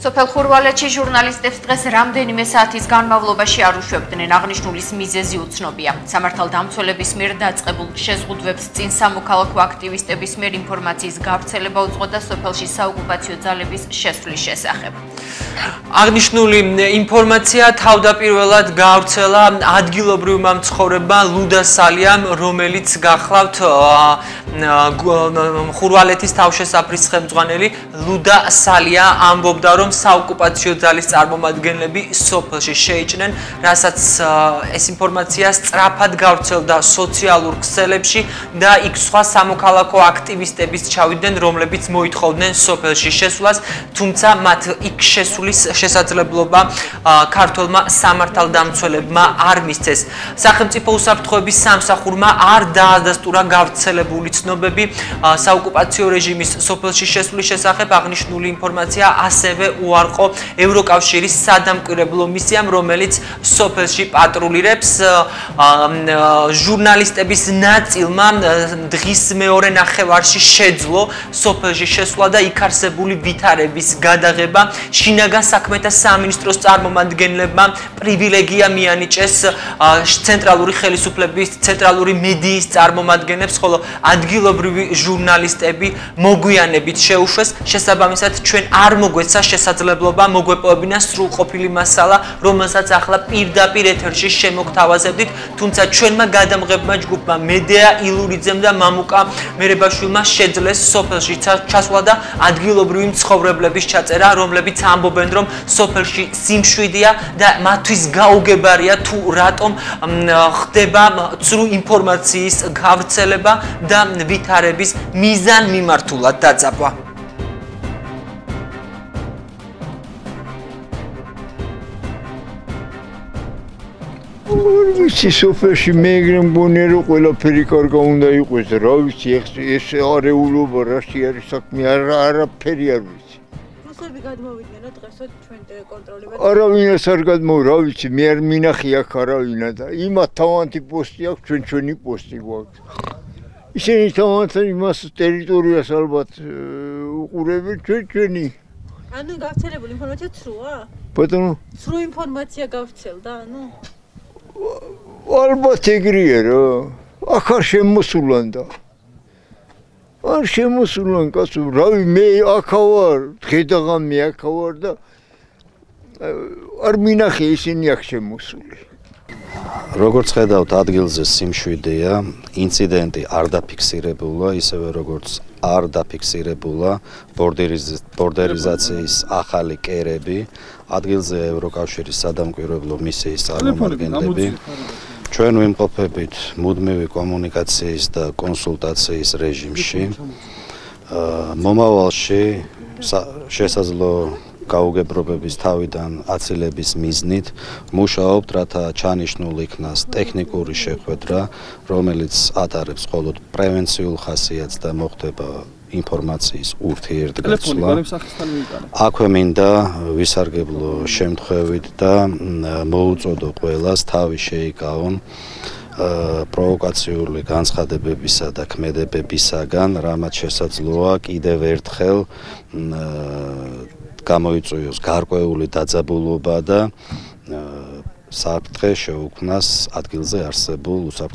სოფელ ხურვალეთში ჟურნალისტებს დღეს რამდენიმე საათის განმავლობაში არ უშვებდნენ. აღნიშნულის მიზეზი უცნობია. სამართალდამცველების მიერ დაწყებულ შეზღუდვებს წინ სამოქალაქო აქტივისტების მიერ ინფორმაციის გავრცელება უძღოდა და სოფელში საოკუპაციო ძალების შესვლის შესახებ. აღნიშნული ინფორმაცია თავდაპირველად გავრცელა ადგილობრივმა მცხოვრებმა ლუდა სალიამ, რომელიც გახლავთ ხურვალეთის თავშესაფრის ხელმძღვანელი ლუდა სალია ამბობდა, რომ საოკუპაციო ძალის წარმომადგენლები სოფელში შეიჭნენ, რასაც ეს ინფორმაცია სწრაფად გავრცელდა სოციალურ ქსელებში და იქ სხვა სამოქალაქო აქტივისტებიც ჩავიდნენ, რომლებიც მოითხოვდნენ სოფელში შესვლას, თუმცა მათ იქ შესვლის შესაძლებლობა ქართველმა სამართალდამცველებმა არ მისცეს. სახელმწიფო უსაფრთხოების სამსახურმა არ დაადასტურა გავრცელებული ცნობები საოკუპაციო რეჟიმის სოფელში შესვლის შესახებ. აღნიშნული ინფორმაცია ასევე უარყო ევროკავშირის სადამკვირვებლო მისიამ, რომელიც სოფელში პატრულირებს. ჟურნალისტების ნაწილმა დღის მეორე ნახევარში შეძლო სოფელში შესვლა და იქ არსებული ვითარების გადაღება. შინაგან საქმეთა სამინისტროს წარმომადგენლებმა პრივილეგია მიანიჭეს ცენტრალური ხელისუფლების, ცენტრალური მედიის წარმომადგენლებს, ხოლო ადგილობრივი ჟურნალისტები მოგვიანებით შეუშვეს. შესაბამისად, ჩვენ არ მოგვეცა შესაძლებლობა მოგვეპოვებინა სრულყოფილი მასალა, რომელსაც ახლა პირდაპირ ეთერში შემოგთავაზებდით, თუმცა ჩვენმა გადამღებმა ჯგუფმა მედეა ილურიძემ და მამუკა მერებაშვილმა შეძლეს სოფელში ჩასვლა და ადგილობრივი მცხოვრებლების ჩაწერა, რომლებიც ამბობენ, რომ სოფელში სიმშვიდეა და მათთვის გაუგებარია თუ რატომ ხდება ცრუ ინფორმაციის გავრცელება და ვითარების მიზანმიმართულად დაძაბვა. ვიცი სოფელში მეეგრე მგონია რომ ყველაფერი კარგა უნდა იყოს და რა ვიცი ეს არეულობა რაში არის საქმე არაფერი არ ვიცი. რუსები გადმოვიდნენ დღესო ჩვენ კონტროლებად. არავინას არ გადმო რა ვიცი მე არ მინახი აქ არავინა და იმათ თავანთი პოსტი აქვს ჩვენი პოსტი გვაქვს. ისინი თავანთი იმას ტერიტორიას ალბათ უყურებენ ჩვენი. ანუ გავრცელებული ინფორმაცია ცრუა? ბატონო ცრუ ინფორმაცია გავრცელდა, ანუ ალბათ ეგრეა რა. აქ არ შემოსულან და არ შემოსულან კაცო, რავი მე აქა ვარ, დღე-დღამე აქა ვარ და არ მინახე ისინი აქ შემოსული. როგორც ხედავთ, ადგილზე სიმშვიდეა, ინციდენტი არ დაფიქსირებულა, ისევე როგორც არ დაფიქსირებულა ბორდერიზაციის ახალი კერები, ადგილზე ევროკავშირის სადამკვირვებლო მისიის წარმომადგენლები. ჩვენ ვიმყოფებით მუდმივი კომუნიკაციის და კონსულტაციის რეჟიმში. მომავალში შესაძლო გაუგებრობების თავიდან აცილების მიზნით მუშაობთ, რათა ჩანიშნულ იქნას ტექნიკური შეხვედრა, რომელიც ატარებს მხოლოდ პრევენციულ ხასიათს და მოხდება ინფორმაციის ურთიერთგაცვლა. აქვე მინდა ვისარგებლო შემთხვევით და მოუწოდო ყველას თავი შეიკავონ პროვოკაციული განცხადებებისა და ქმედებებისაგან, რამაც შესაძლოა კიდევ ერთხელ გამოიწვიოს გარკვეული დაძაბულობა და საფრთხე შეუქმნას ადგილზე არსებულ უსაფრთხო